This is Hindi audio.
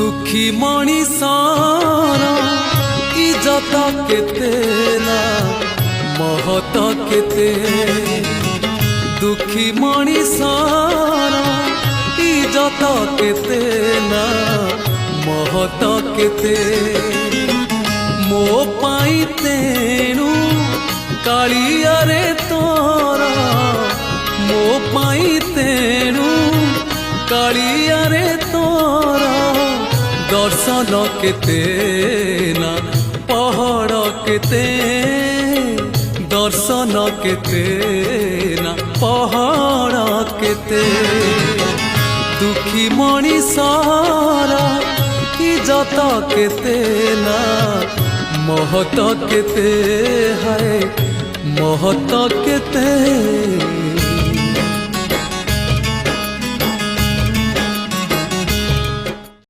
दुखी मणिषर इज्जत केते ना महत केते। दुखी मणिषर इज्जत केते ना महत केते। मो पाई तेणु कालिया रे तोरा, मो पाई तेणु कालिया रे तोरा। दर्शन केते ना पहाड़ केते, दर्शन केते ना पहाड़ केते। दुखी मणिषर इज्जत केते ना महत केते, हाय महत केते।